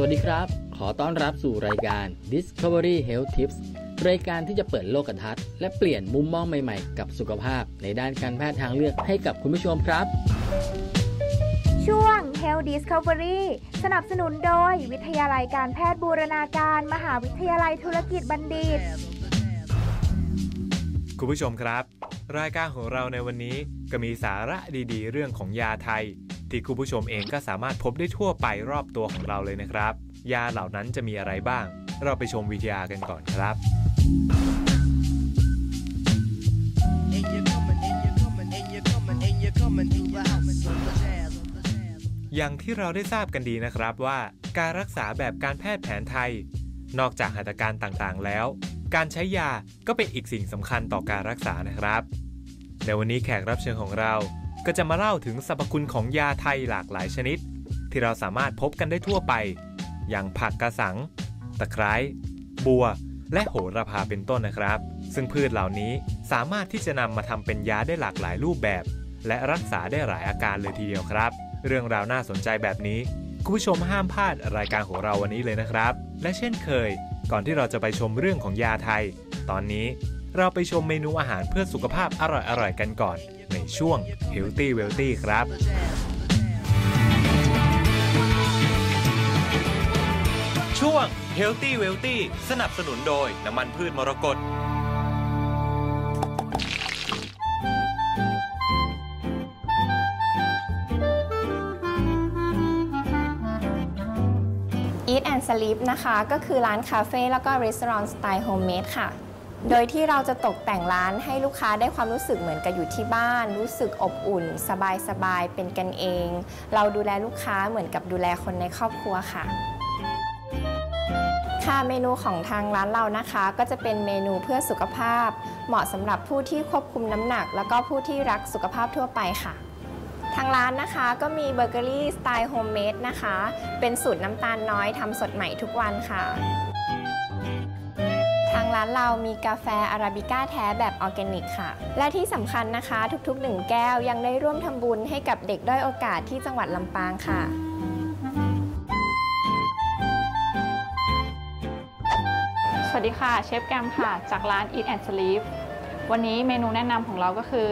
วัสดีครับขอต้อนรับสู่รายการ Discovery Health Tips รายการที่จะเปิดโลกทัศน์และเปลี่ยนมุมมองใหม่ๆกับสุขภาพในด้านการแพทย์ทางเลือกให้กับคุณผู้ชมครับช่วง Health Discovery สนับสนุนโดยวิทยาลัยการแพทย์บูรณาการมหาวิทยาลัยธุรกิจบัณฑิตคุณผู้ชมครับรายการของเราในวันนี้ก็มีสาระดีๆเรื่องของยาไทยที่คุณผู้ชมเองก็สามารถพบได้ทั่วไปรอบตัวของเราเลยนะครับยาเหล่านั้นจะมีอะไรบ้างเราไปชมวิทยากันก่อนครับอย่างที่เราได้ทราบกันดีนะครับว่าการรักษาแบบการแพทย์แผนไทยนอกจากหัตถการต่างๆแล้วการใช้ยาก็เป็นอีกสิ่งสำคัญต่อการรักษานะครับในวันนี้แขกรับเชิญของเราก็จะมาเล่าถึงสรรพคุณของยาไทยหลากหลายชนิดที่เราสามารถพบกันได้ทั่วไปอย่างผักกระสังตะไคร้บัวและโหระพาเป็นต้นนะครับซึ่งพืชเหล่านี้สามารถที่จะนำมาทำเป็นยาได้หลากหลายรูปแบบและรักษาได้หลายอาการเลยทีเดียวครับเรื่องราวน่าสนใจแบบนี้คุณผู้ชมห้ามพลาดรายการของเราวันนี้เลยนะครับและเช่นเคยก่อนที่เราจะไปชมเรื่องของยาไทยตอนนี้เราไปชมเมนูอาหารเพื่อสุขภาพอร่อยๆกันก่อนในช่วง Healthy Wealthy ครับช่วง Healthy Wealthy สนับสนุนโดยน้ำมันพืชมรกตEat and Sleep นะคะก็คือร้านคาเฟ่แล้วก็รีสอร์ทสไตล์โฮมเมดค่ะโดยที่เราจะตกแต่งร้านให้ลูกค้าได้ความรู้สึกเหมือนกับอยู่ที่บ้านรู้สึกอบอุ่นสบายๆเป็นกันเองเราดูแลลูกค้าเหมือนกับดูแลคนในครอบครัวค่ะค่ะเมนูของทางร้านเรานะคะก็จะเป็นเมนูเพื่อสุขภาพเหมาะสำหรับผู้ที่ควบคุมน้ำหนักแล้วก็ผู้ที่รักสุขภาพทั่วไปค่ะทางร้านนะคะก็มีเบเกอรี่สไตล์โฮมเมดนะคะเป็นสูตรน้ำตาลน้อยทำสดใหม่ทุกวันค่ะทางร้านเรามีกาแฟอาราบิก้าแท้แบบออร์แกนิกค่ะและที่สำคัญนะคะทุกๆ1แก้วยังได้ร่วมทำบุญให้กับเด็กด้อยโอกาสที่จังหวัดลำปางค่ะสวัสดีค่ะเชฟแกมค่ะจากร้าน Eat and Sleep วันนี้เมนูแนะนำของเราก็คือ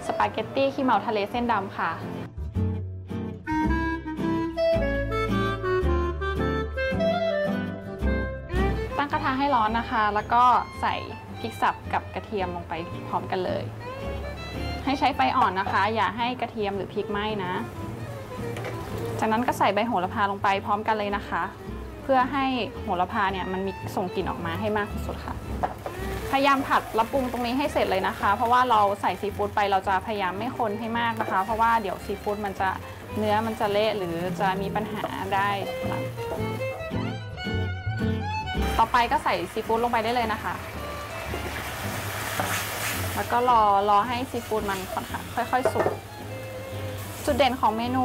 สปาเกตตี้ขี้เมาทะเลเส้นดำค่ะตั้งกระทะให้ร้อนนะคะแล้วก็ใส่พริกสับกับกระเทียมลงไปพร้อมกันเลยให้ใช้ไฟอ่อนนะคะอย่าให้กระเทียมหรือพริกไหม้นะจากนั้นก็ใส่ใบโหระพาลงไปพร้อมกันเลยนะคะเพื่อให้โหระพาเนี่ยมันมีส่งกลิ่นออกมาให้มากที่สุดค่ะพยายามผัดและปรุงตรงนี้ให้เสร็จเลยนะคะเพราะว่าเราใส่ซีฟู้ดไปเราจะพยายามไม่คนให้มากนะคะเพราะว่าเดี๋ยวซีฟู้ดมันจะเนื้อมันจะเละหรือจะมีปัญหาได้ค่ะต่อไปก็ใส่ซีฟู้ดลงไปได้เลยนะคะแล้วก็รอให้ซีฟู้ดมันค่อยๆสุกจุดเด่นของเมนู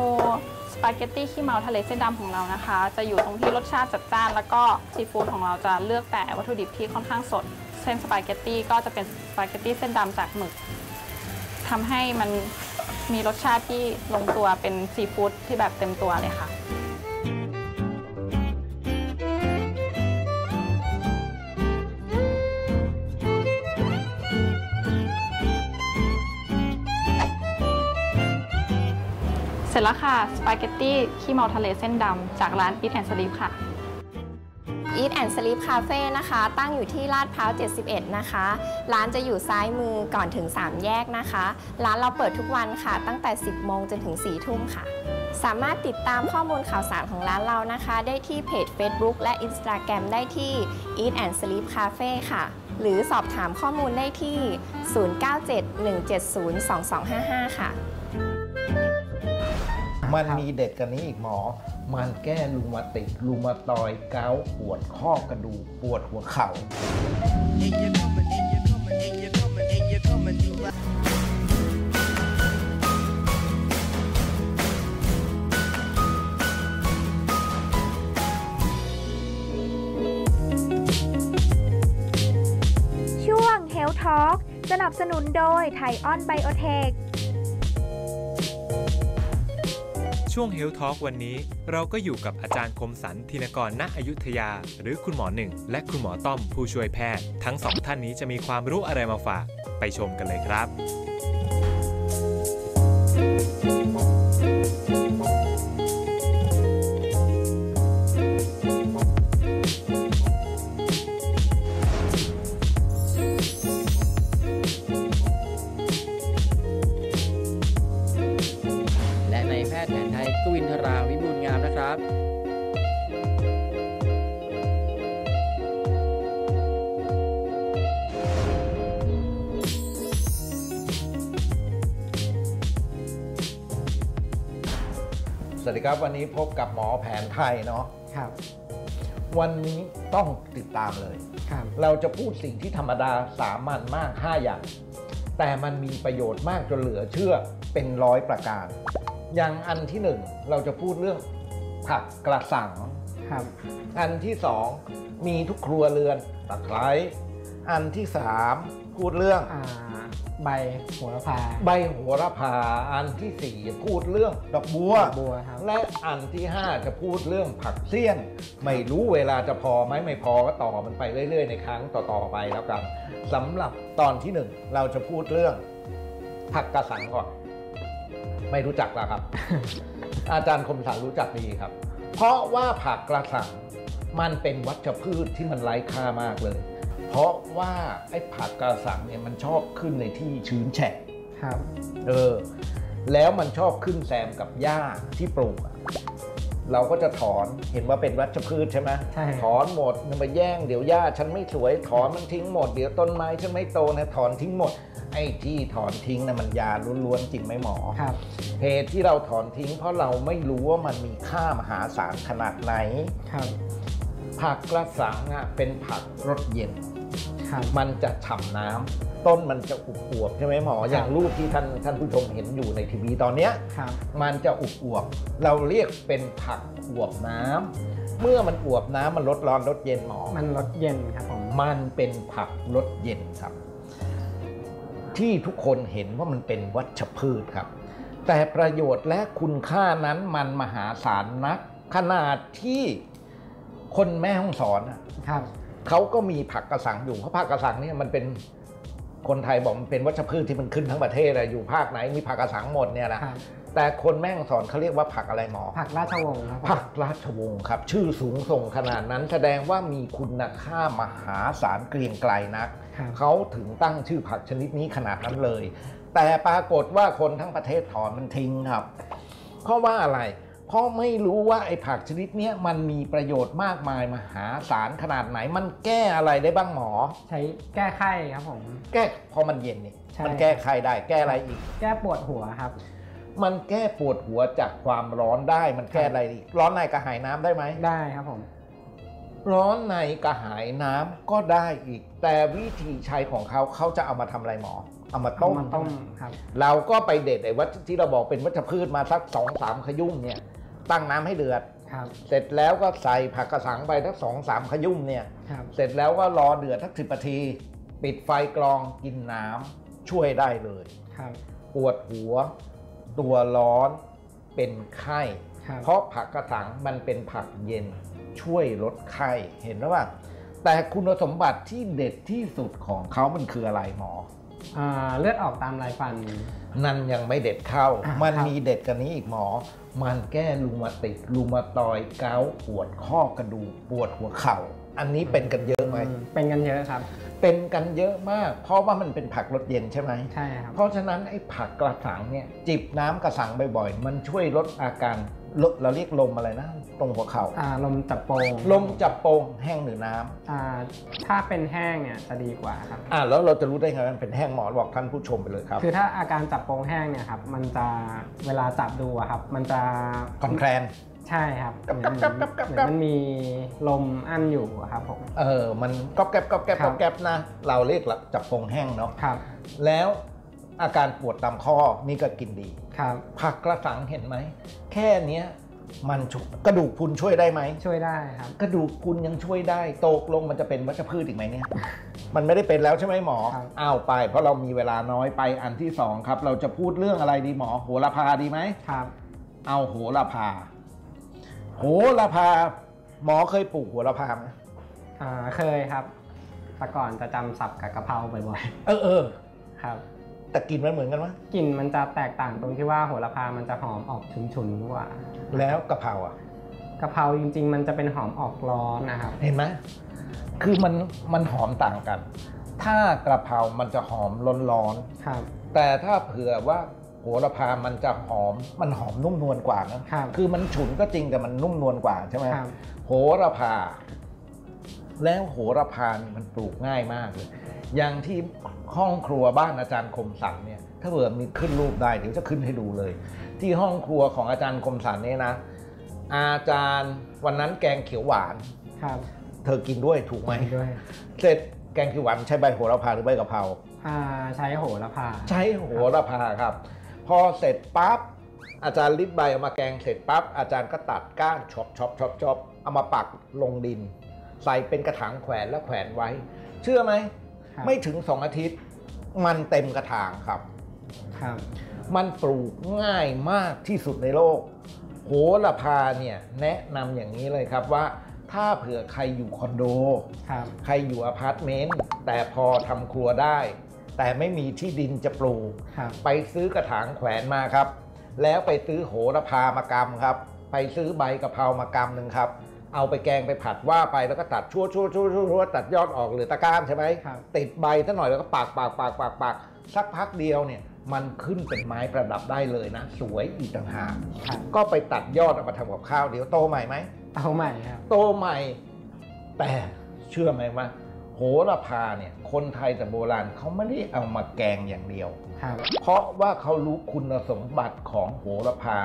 สปาเกตตี้ขี้เมาทะเลเส้นดำของเรานะคะจะอยู่ตรงที่รสชาติจัดจ้านแล้วก็ซีฟู้ดของเราจะเลือกแต่วัตถุดิบที่ค่อนข้างสดเส้นสปาเกตตี้ก็จะเป็นสปาเกตตี้เส้นดำจากหมึกทำให้มันมีรสชาติที่ลงตัวเป็นซีฟู้ดที่แบบเต็มตัวเลยค่ะเสร็จแล้วค่ะสปาเกตตี้ขี้เมาทะเลเส้นดำจากร้าน Eat and Sleep ค่ะ Eat and Sleep Cafe นะคะตั้งอยู่ที่ลาดพร้าว 71 นะคะร้านจะอยู่ซ้ายมือก่อนถึง3แยกนะคะร้านเราเปิดทุกวันค่ะตั้งแต่ 10 โมงจนถึง 4 ทุ่มค่ะสามารถติดตามข้อมูลข่าวสารของร้านเรานะคะได้ที่เพจ Facebook และ Instagram ได้ที่ Eat and Sleep Cafe ค่ะหรือสอบถามข้อมูลได้ที่ 0971702255 ค่ะมันมีเด็ดกันนี้อีกหมอมันแก้รูมาติกรูมาตอยเกาต์ปวดข้อกระดูกปวดหัวเข่าช่วง Health Talk สนับสนุนโดยไทออนไบโอเทค ช่วง Health Talk วันนี้เราก็อยู่กับอาจารย์คมสันธินกร ณ อยุธยาหรือคุณหมอหนึ่งและคุณหมอต้อมผู้ช่วยแพทย์ทั้งสองท่านนี้จะมีความรู้อะไรมาฝากไปชมกันเลยครับกวินทราวิบูลย์งามนะครับสวัสดีครับวันนี้พบกับหมอแผนไทยเนาะครับวันนี้ต้องติดตามเลยครับเราจะพูดสิ่งที่ธรรมดาสามัญมาก5อย่างแต่มันมีประโยชน์มากจนเหลือเชื่อเป็น100ประการอย่างอันที่1เราจะพูดเรื่องผักกระสังครับอันที่2มีทุกครัวเรือนตะไคร้อันที่3พูดเรื่องใบโหระพาอันที่4พูดเรื่องดอกบัวครับและอันที่5จะพูดเรื่องผักเสี้ยนไม่รู้เวลาจะพอไหมไม่พอก็ต่อมันไปเรื่อยๆในครั้งต่อๆไปแล้วกันสำหรับตอนที่1เราจะพูดเรื่องผักกระสังก่อนไม่รู้จักแล้วครับ อาจารย์คมสันรู้จักดีครับเพราะว่าผักกระสังมันเป็นวัชพืชที่มันไร้ค่ามากเลยเพราะว่าไอ้ผักกระสังเนี่ยมันชอบขึ้นในที่ชื้นแฉะครับแล้วมันชอบขึ้นแซมกับหญ้าที่ปลูกเราก็จะถอนเห็นว่าเป็นวัชพืชใช่ไหมถอนหมดมันไปแย่งเดี๋ยวหญ้าฉันไม่สวยถอนมันทิ้งหมดเดี๋ยวต้นไม้ฉันไม่โตนะถอนทิ้งหมดไอ้ที่ถอนทิ้งนะมันยาล้วนๆจริงไหมหมอครับเหตุที่เราถอนทิ้งเพราะเราไม่รู้ว่ามันมีค่ามหาศาลขนาดไหนครับผักกระสังเป็นผักรสเย็นมันจะฉ่ำน้ำต้นมันจะอุบอวบใช่ไหมหมออย่างรูปที่ท่านผู้ชมเห็นอยู่ในทีวีตอนเนี้ยมันจะอุบอวบเราเรียกเป็นผักอวบน้ำเมื่อมันอวบน้ำมันลดร้อนลดเย็นหมอมันลดเย็นครับผมมันเป็นผักลดเย็นครับที่ทุกคนเห็นว่ามันเป็นวัชพืชครับแต่ประโยชน์และคุณค่านั้นมันมหาศาลนักขนาดที่คนแม่ฮ่องสอนเขาก็มีผักกระสังอยู่เพราะผักกระสังเนี่ยมันเป็นคนไทยบอกมันเป็นวัชพืชที่มันขึ้นทั้งประเทศเลยอยู่ภาคไหนมีผักกระสังหมดเนี่ยนะแต่คนแม่ฮ่องสอนเขาเรียกว่าผักอะไรหมอผักราชวงศ์ครับผักราชวงศ์ครับชื่อสูงส่งขนาดนั้นแสดงว่ามีคุณค่ามหาศาลเกรียงไกรนักเขาถึงตั้งชื่อผักชนิดนี้ขนาดนั้นเลยแต่ปรากฏว่าคนทั้งประเทศถอนมันทิ้งครับเพราะว่าอะไรเพราะไม่รู้ว่าไอ้ผักชนิดนี้มันมีประโยชน์มากมายมหาศาลขนาดไหนมันแก้อะไรได้บ้างหมอใช้แก้ไข้ครับผมแก้พอมันเย็นนี่มันแก้ไข้ได้แก้อะไรอีกแก้ปวดหัวครับมันแก้ปวดหัวจากความร้อนได้มันแก้อะไรอีกร้อนในกระหายน้ำได้ไหมได้ครับผมร้อนในกระหายน้ำก็ได้อีกแต่วิธีใช้ของเขาจะเอามาทำอะไรหมอเอามาต้มครับเราก็ไปเด็ดไอ้วัชที่เราบอกเป็นวัชพืชมาสัก 2-3 ขยุ่มเนี่ยตั้งน้ำให้เดือดเสร็จแล้วก็ใส่ผักกระสังไปสัก 2-3 ขยุ่มเนี่ยเสร็จแล้วก็รอเดือดสัก10 นาทีปิดไฟกรองกินน้ำช่วยได้เลยปวดหัวตัวร้อนเป็นไข้เพราะผักกระสังมันเป็นผักเย็นช่วยลดไข้เห็นไหมว่าแต่คุณสมบัติที่เด็ดที่สุดของเขามันคืออะไรหมอเลือดออกตามลายฟันนั่นยังไม่เด็ดเข้ามันมีเด็ดกันนี้อีกหมอมันแก้รูมาติดรูมาตอยเกาปวดข้อกระดูกปวดหัวเข่าอันนี้เป็นกันเยอะไหมเป็นกันเยอะครับเป็นกันเยอะมากเพราะว่ามันเป็นผักรสเย็นใช่ไหมใช่ครับเพราะฉะนั้นไอ้ผักกระสังเนี่ยจิบน้ำกระสังบ่อยๆมันช่วยลดอาการเราเรียกลมอะไรนะตรงหัวเข่าลมจับโปงลมจับโปงแห้งหรือน้ำถ้าเป็นแห้งเนี่ยจะดีกว่าครับแล้วเราจะรู้ได้ไงมันเป็นแห้งหมอบอกท่านผู้ชมไปเลยครับคือถ้าอาการจับโปงแห้งเนี่ยครับมันจะเวลาจับดูครับมันจะคอนแคลนใช่ครับมันมีลมอั้นอยู่ครับผมมันก๊อบแก๊บก๊อบแก๊บก๊อบแก๊บนะเราเรียกจับโปงแห้งเนาะครับแล้วอาการปวดตามข้อนี่ก็กินดีครับผักกระสังเห็นไหมแค่นี้มันกระดูกพรุนช่วยได้ไหมช่วยได้ครับกระดูกพรุนยังช่วยได้ตกลงมันจะเป็นวัชพืชอีกไหมเนี่ยมันไม่ได้เป็นแล้วใช่ไหมหมอไปเพราะเรามีเวลาน้อยไปอันที่2ครับเราจะพูดเรื่องอะไรดีหมอโหระพาดีไหมครับ เอาโหระพาโหระพาหมอเคยปลูกโหระพาไหมเคยครับแต่ก่อนจะจำศัพท์กับกะเพราบ่อยๆครับแต่กลิ่นมันเหมือนกันไหมกลิ่นมันจะแตกต่างตรงที่ว่าโหระพามันจะหอมออกฉุนๆกว่าแล้วกะเพราอ่ะกะเพราจริงๆมันจะเป็นหอมออกร้อนนะครับเห็นไหมคือมันหอมต่างกันถ้ากระเพรามันจะหอมร้อนๆครับแต่ถ้าเผื่อว่าโหระพามันจะหอมนุ่มนวลกว่านะคือมันฉุนก็จริงแต่มันนุ่มนวลกว่าใช่ไหมโหระพาแล้วโหระพามันปลูกง่ายมากเลยอย่างที่ห้องครัวบ้านอาจารย์คมสันเนี่ยถ้าเผื่อมีขึ้นรูปได้เดี๋ยวจะขึ้นให้ดูเลยที่ห้องครัวของอาจารย์คมสันเนี่ยนะอาจารย์วันนั้นแกงเขียวหวานครับเธอกินด้วยถูกไหมด้วยเสร็จแกงเขียวหวานใช้ใบโหระพาหรือใบกะเพราใช้โหระพาใช้โหระพาครับพอเสร็จปั๊บอาจารย์ริบใบเอามาแกงเสร็จปั๊บอาจารย์ก็ตัดก้านช็อปเอามาปักลงดินใส่เป็นกระถางแขวนแล้วแขวนไว้เชื่อไหมไม่ถึง2 อาทิตย์มันเต็มกระถางครับมันปลูกง่ายมากที่สุดในโลกโหระพาเนี่ยแนะนำอย่างนี้เลยครับว่าถ้าเผื่อใครอยู่คอนโดใครอยู่อพาร์ตเมนต์แต่พอทำครัวได้แต่ไม่มีที่ดินจะปลูกไปซื้อกระถางแขวนมาครับแล้วไปซื้อโหระพามากำครับไปซื้อใบกะเพรามากำหนึ่งครับเอาไปแกงไปผัดว่าไปแล้วก็ตัดชั่วตัดยอดออกเหลือตะกร้าใช่ไหมติดใบซะหน่อยแล้วก็ปากสักพักเดียวเนี่ยมันขึ้นเป็นไม้ประดับได้เลยนะสวยอีกต่างหากก็ไปตัดยอดออกมาทำกับข้าวเดี๋ยวโตใหม่ไหมโตใหม่ครับโตใหม่แต่เชื่อไหมว่าโหระพาเนี่ยคนไทยแต่โบราณเขาไม่ได้เอามาแกงอย่างเดียวเพราะว่าเขารู้คุณสมบัติของโหระพา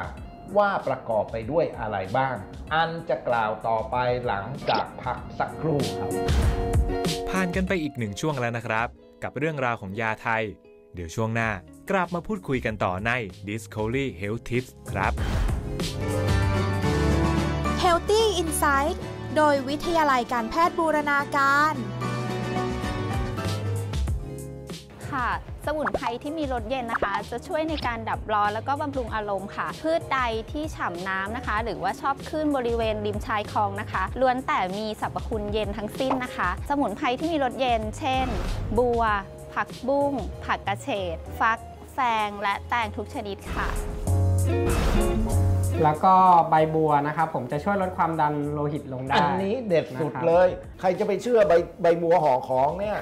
ว่าประกอบไปด้วยอะไรบ้างอันจะกล่าวต่อไปหลังจากพักสักครู่ครับผ่านกันไปอีก1 ช่วงแล้วนะครับกับเรื่องราวของยาไทยเดี๋ยวช่วงหน้ากลับมาพูดคุยกันต่อใน Discovery Health Tips ครับ Healthy Insight โดยวิทยาลัยการแพทย์บูรณาการค่ะสมุนไพรที่มีรสเย็นนะคะจะช่วยในการดับร้อนแล้วก็บำรุงอารมณ์ค่ะพืชใดที่ฉ่ำน้ำนะคะหรือว่าชอบขึ้นบริเวณริมชายคลองนะคะล้วนแต่มีสรรพคุณเย็นทั้งสิ้นนะคะสมุนไพรที่มีรสเย็นเช่นบัวผักบุ้งผักกระเฉดฟักแฟงและแตงทุกชนิดค่ะแล้วก็ใบบัวนะครับผมจะช่วยลดความดันโลหิตลงได้อันนี้เด็ดสุดเลยใครจะไปเชื่อใบบัวห่อของเนี่ย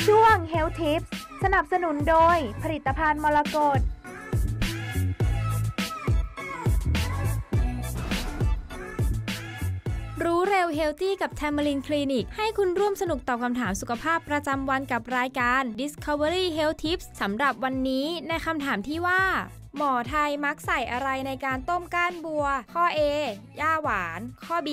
ช่วง Health Tips สนับสนุนโดยผลิตภัณฑ์มรกตรู้เร็วเฮลตี้กับ Tamarin Clinic ให้คุณร่วมสนุกตอบคำถามสุขภาพประจำวันกับรายการ Discovery Health Tips สำหรับวันนี้ในคำถามที่ว่าหมอไทยมักใส่อะไรในการต้มก้านบัวข้อ A ย่าหวานข้อ B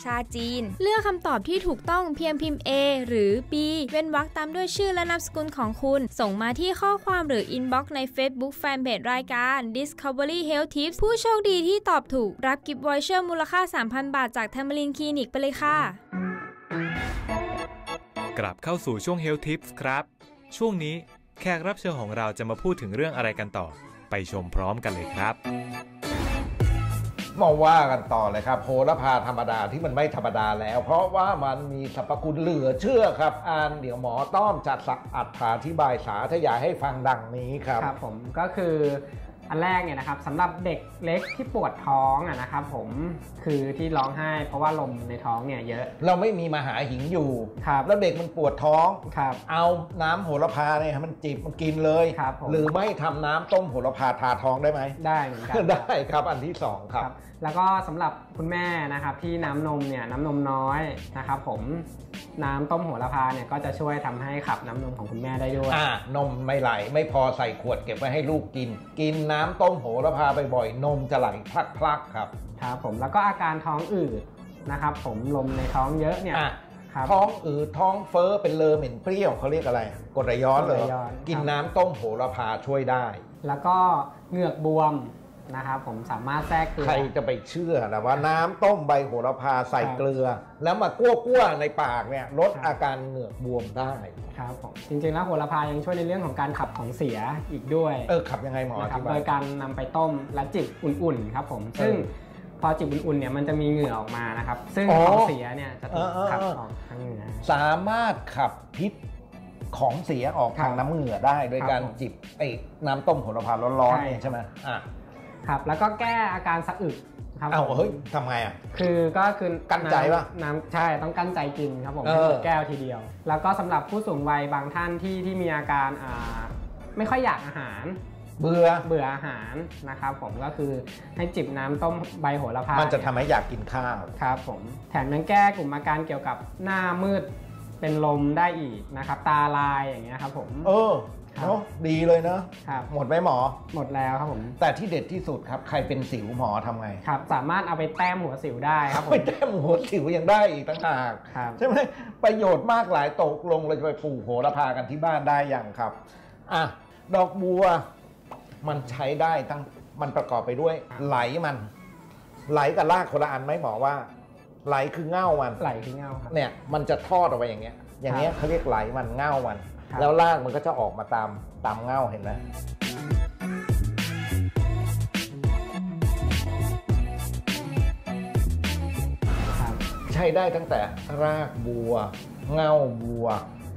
ชาจีนเลือกคำตอบที่ถูกต้องเพียงพิมพ์ A หรือ B เว้นวรรคตามด้วยชื่อและนามสกุลของคุณส่งมาที่ข้อความหรือ inbox ใน Facebook Fanpage รายการ Discovery Health Tips ผู้โชคดีที่ตอบถูกรับกิฟต์วอยเชอร์มูลค่า 3,000 บาทจาก Tamarin Clinic ไปเลยค่ะกลับเข้าสู่ช่วง Health Tips ครับช่วงนี้แขกรับเชิญของเราจะมาพูดถึงเรื่องอะไรกันต่อไปชมพร้อมกันเลยครับมาว่ากันต่อเลยครับโหระพาธรรมดาที่มันไม่ธรรมดาแล้วเพราะว่ามันมีสรรพคุณเหลือเชื่อครับเดี๋ยวหมอต้อมจัดอธิบายสาธยายให้ฟังดังนี้ครับครับผมก็คืออันแรกเนี่ยนะครับสำหรับเด็กเล็กที่ปวดท้องนะครับผมคือที่ร้องไห้เพราะว่าลมในท้องเนี่ยเยอะเราไม่มีมหาหิงอยู่แล้วเด็กมันปวดท้องเอาน้ำโหระพาเนี่ยมันจิบมันกินเลยหรือไม่ทำน้ำต้มโหระพาทาท้องได้ไหมได้เหมือนกันได้ครับอันที่2ครับแล้วก็สำหรับคุณแม่นะครับที่น้ำนมเนี่ยน้ำนมน้อยนะครับผมน้ำต้มโหระพาเนี่ยก็จะช่วยทำให้ขับน้ำนมของคุณแม่ได้ด้วยนมไม่ไหลไม่พอใส่ขวดเก็บไว้ให้ลูกกินน้ำต้มโหระพาบ่อยๆนมจะไหลพลักๆครับครับผมแล้วก็อาการท้องอืดนะครับผมลมในท้องเยอะเนี่ยท้องอืดท้องเฟ้อเป็นเลอเหม็นเปรี้ยวเขาเรียกอะไรกรดไหลย้อนเลยกินน้ำต้มโหระพาช่วยได้แล้วก็เหงือกบวม นะครับผมสามารถแทรกเกลือใครจะไปเชื่อนะว่าน้ำต้มใบโหระพาใส่เกลือแล้วมากั้วๆในปากเนี่ยลดอาการเหงือกบวมได้ครับผมจริงๆแล้วโหระพายังช่วยในเรื่องของการขับของเสียอีกด้วยขับยังไงหมออธิบายโดยการนำไปต้มและจิบอุ่นๆครับผมซึ่งพอจิบอุ่นๆเนี่ยมันจะมีเหงื่อออกมานะครับซึ่งของเสียเนี่ยจะถูกขับออกทางเหงื่อสามารถขับพิษของเสียออกทางน้ำเหงื่อได้โดยการจิบน้ำต้มโหระพาร้อนๆใช่ไหมครับแล้วก็แก้อาการสะอึกครับเฮ้ยทำไงคือกั้นใจป่ะน้ำใช่ต้องกั้นใจกินครับผมแก้วทีเดียวแล้วก็สำหรับผู้สูงวัยบางท่านที่มีอาการไม่ค่อยอยากอาหารเบื่ออาหารนะครับผมก็คือให้จิบน้ำต้มใบโหระพามันจะทำให้อยากกินข้าวครับผมแถมยังแก้กลุ่มอาการเกี่ยวกับหน้ามืดเป็นลมได้อีกนะครับตาลายอย่างเงี้ยครับผมเนาะดีเลยเนาะหมดไหมหมอหมดแล้วครับผมแต่ที่เด็ดที่สุดครับใครเป็นสิวหมอทำไงครับสามารถเอาไปแต้มหัวสิวได้ครับผมไปแต้มหัวสิวยังได้อีกต่างหากใช่ไหมประโยชน์มากหลายตกลงเราจะไปปลูกโหระพากันที่บ้านได้อย่างครับดอกบัวมันใช้ได้มันประกอบไปด้วยไหลกับรากคนละอันไหมหมอว่าไหลคือเง่ามันไหลคือเง่าครับเนี่ยมันจะทอดออกไปอย่างเงี้ยเขาเรียกไหลมันเง่ามันแล้วรากมันก็จะออกมาตามเง่าเห็นไหมใช้ได้ตั้งแต่รากบัวเง่าบัว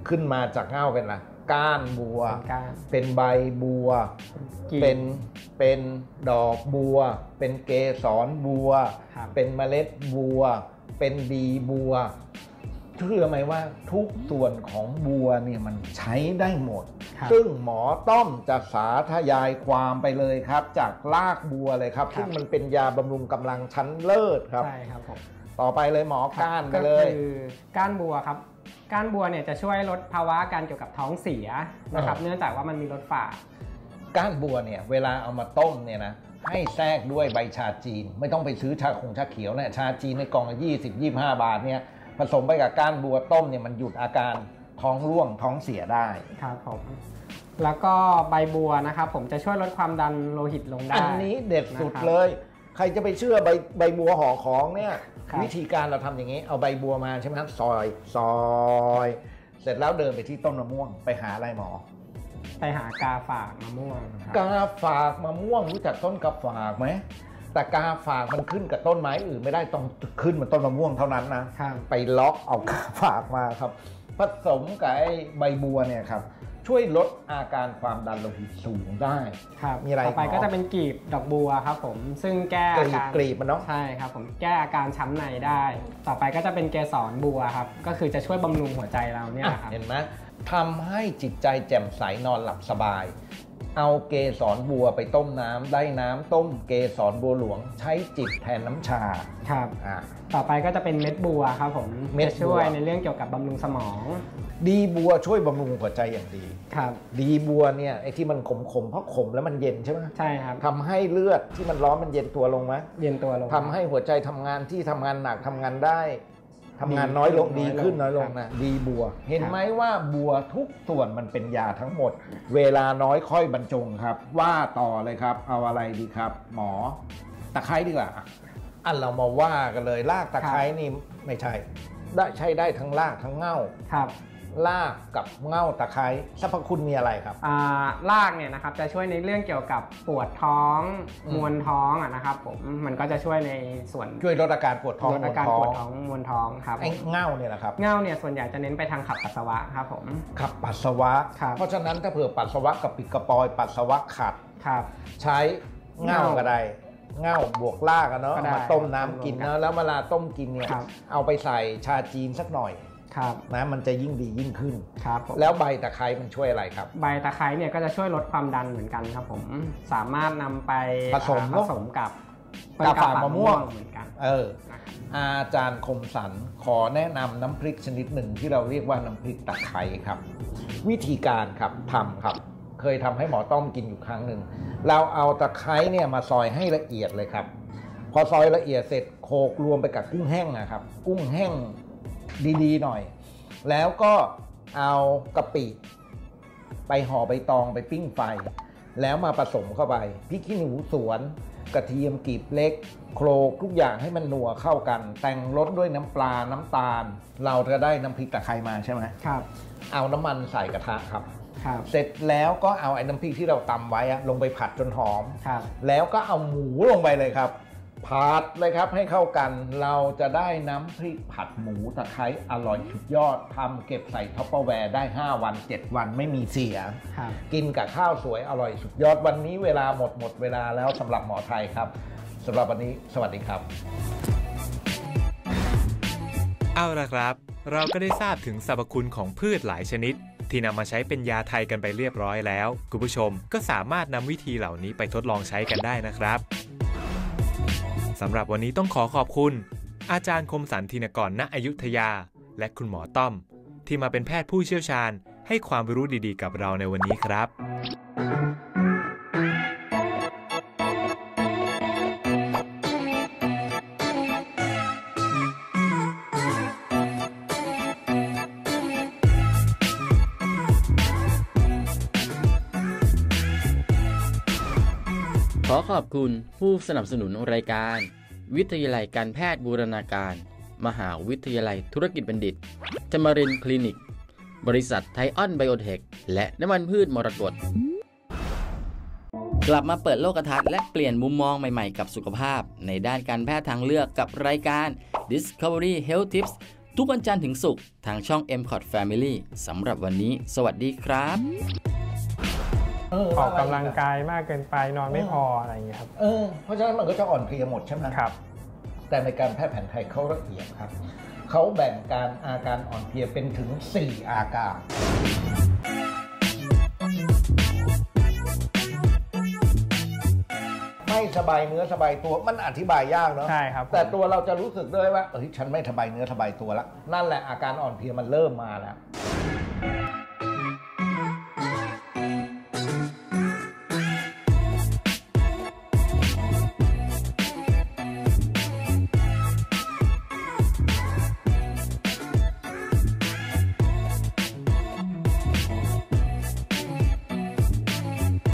ขึ้นมาจากเง่าเป็นอะไรก้านบัวเป็นใบบัวเป็นดอกบัวเป็นเกสรบัวเป็นเมล็ดบัวเป็นดีบัวเชื่อไหมว่าทุกส่วนของบัวเนี่ยมันใช้ได้หมดซึ่งหมอต้อมจะสาธยายความไปเลยครับจากรากบัวเลยครับซึ่งมันเป็นยาบำรุงกำลังชั้นเลิศครับใช่ครับผมต่อไปเลยหมอก้านไปเลยก็คือก้านบัวครับก้านบัวเนี่ยจะช่วยลดภาวะการเกี่ยวกับท้องเสียนะครับเนื่องจากว่ามันมีรสฝาดก้านบัวเนี่ยเวลาเอามาต้มเนี่ยนะให้แทรกด้วยใบชาจีนไม่ต้องไปซื้อชาเขียวเนี่ยชาจีนในกล่องละ20-25 บาทเนี่ยผสมไปกับก้านบัวต้มเนี่ยมันหยุดอาการท้องร่วงท้องเสียได้ครับผมแล้วก็ใบบัวนะครับผมจะช่วยลดความดันโลหิตลงได้อันนี้เด็ดสุดเลยใครจะไปเชื่อใบบัวห่อของเนี่ยวิธีการเราทำอย่างนี้เอาใบบัวมาใช่ไหมครับซอยเสร็จแล้วเดินไปที่ต้นมะม่วงไปหาอะไรหมอไปหากาฝากมะม่วงกาฝากมะม่วงรู้จักต้นกาฝากไหมแต่กาฝากมันขึ้นกับต้นไม้อื่นไม่ได้ต้องขึ้นมันต้นมะม่วงเท่านั้นนะไปล็อกเอากาฝากมาครับผสมกับใบบัวเนี่ยครับช่วยลดอาการความดันโลหิตสูงได้ครับมีอะไรต่อไปก็จะเป็นกลีบดอกบัวครับผมซึ่งแก้อาการกลีบมันเนาะใช่ครับผมแก้อาการช้ำในได้ต่อไปก็จะเป็นเกสรบัวครับก็คือจะช่วยบำรุงหัวใจเราเนี่ยครับเห็นไหมทำให้จิตใจแจ่มใสนอนหลับสบายเอาเกสรบัวไปต้มน้ำได้น้ำต้มเกสรบัวหลวงใช้จิบแทนน้ำชาครับต่อไปก็จะเป็นเม็ดบัวครับผมจะช่วยในเรื่องเกี่ยวกับบำรุงสมองดีบัวช่วยบำรุงหัวใจอย่างดีครับดีบัวเนี่ยไอ้ที่มันขมเพราะขมแล้วมันเย็นใช่ไหมใช่ครับทำให้เลือดที่มันร้อนมันเย็นตัวลงไหมเย็นตัวลงทำให้หัวใจทำงานที่ทำงานหนักทำงานได้ทำงานน้อยลงดีขึ้นน้อยลงนะดีบัวเห็นไหมว่าบัวทุกส่วนมันเป็นยาทั้งหมดเวลาน้อยค่อยบรรจงครับว่าต่อเลยครับเอาอะไรดีครับหมอตะไคร้ดีกว่าเรามาว่ากันเลยรากตะไคร้นี่ไม่ใช่ใช้ได้ทั้งรากทั้งเง่าครับรากกับเง่าตะไคร้สรรพคุณมีอะไรครับรากเนี่ยนะครับจะช่วยในเรื่องเกี่ยวกับปวดท้องมวนท้องนะครับผมมันก็จะช่วยในส่วนช่วยลดอาการปวดท้องมวนท้องครับไอ้เง่าเนี่ยนะครับเง่าเนี่ยส่วนใหญ่จะเน้นไปทางขับปัสสาวะครับผมขับปัสสาวะเพราะฉะนั้นถ้าเผื่อปัสสาวะกับปิดกระปอยปัสสาวะขัดใช้เง่าก็ได้เง่าบวกรากเนาะมาต้มน้ำกินนะแล้วเวลาต้มกินเนี่ยเอาไปใส่ชาจีนสักหน่อยนะมันจะยิ่งดียิ่งขึ้นครับแล้วใบตะไคร้มันช่วยอะไรครับใบตะไคร้เนี่ยก็จะช่วยลดความดันเหมือนกันครับผมสามารถนำไปผสมกับกาฝากมะม่วงเหมือนกันอาจารย์คมสันขอแนะนำน้ำพริกชนิดหนึ่งที่เราเรียกว่าน้ำพริกตะไคร้ครับวิธีการครับทำครับเคยทำให้หมอต้อมกินอยู่ครั้งหนึ่งเราเอาตะไคร้เนี่ยมาซอยให้ละเอียดเลยครับพอซอยละเอียดเสร็จโขลกรวมไปกับกุ้งแห้งนะครับกุ้งแห้งดีๆหน่อยแล้วก็เอากะปิไปห่อใบตองไปปิ้งไฟ แล้วมาผสมเข้าไปพริกขี้หนูสวนกระเทียมกลีบเล็กโขลกทุกอย่างให้มันนัวเข้ากันแต่งรสด้วยน้ำปลาน้ำตาลเราจะได้น้ำพริกตะไคร้มาใช่ไหมครับเอาน้ำมันใส่กระทะครับเสร็จแล้วก็เอาไอ้น้ำพริกที่เราตำไว้ลงไปผัดจนหอมแล้วก็เอาหมูลงไปเลยครับผัดเลยครับให้เข้ากันเราจะได้น้ำพริกผัดหมูตะไคร้อร่อยสุดยอดทำเก็บใส่ท็อปเปอร์แวร์ได้5 วัน 7 วันไม่มีเสียกินกับข้าวสวยอร่อยสุดยอดวันนี้เวลาหมดเวลาแล้วสำหรับหมอไทยครับสำหรับวันนี้สวัสดีครับเอาล่ะครับเราก็ได้ทราบถึงสรรพคุณของพืชหลายชนิดที่นำมาใช้เป็นยาไทยกันไปเรียบร้อยแล้วคุณผู้ชมก็สามารถนำวิธีเหล่านี้ไปทดลองใช้กันได้นะครับสำหรับวันนี้ต้องขอบคุณอาจารย์คมสันธินกร ณ อยุธยาและคุณหมอต้อมที่มาเป็นแพทย์ผู้เชี่ยวชาญให้ความรู้ดีๆกับเราในวันนี้ครับขอขอบคุณผู้สนับสนุนรายการวิทยาลัยการแพทย์บูรณาการมหาวิทยาลัยธุรกิจบัณฑิตธรรมรินทร์คลินิกบริษัทไทออนไบโอเทคและน้ำมันพืชมรกตกลับมาเปิดโลกทัศน์และเปลี่ยนมุมมองใหม่ๆกับสุขภาพในด้านการแพทย์ทางเลือกกับรายการ Discovery Health Tips ทุกวันจันทร์ถึงศุกร์ทางช่อง MCOT Family สำหรับวันนี้สวัสดีครับออกกำลังกายมากเกินไปนอนไม่พออะไรอย่างเงี้ยครับเพราะฉะนั้นมันก็จะอ่อนเพลียหมดใช่ไหมครับแต่ในการแพทย์แผนไทยเขาละเอียดครับเขาแบ่งอาการอ่อนเพลียเป็นถึง4อาการไม่สบายเนื้อสบายตัวมันอธิบายยากเนาะใช่ครับแต่ตัวเราจะรู้สึกด้วยว่าฉันไม่สบายเนื้อสบายตัวแล้วนั่นแหละอาการอ่อนเพลียมันเริ่มมาแล้ว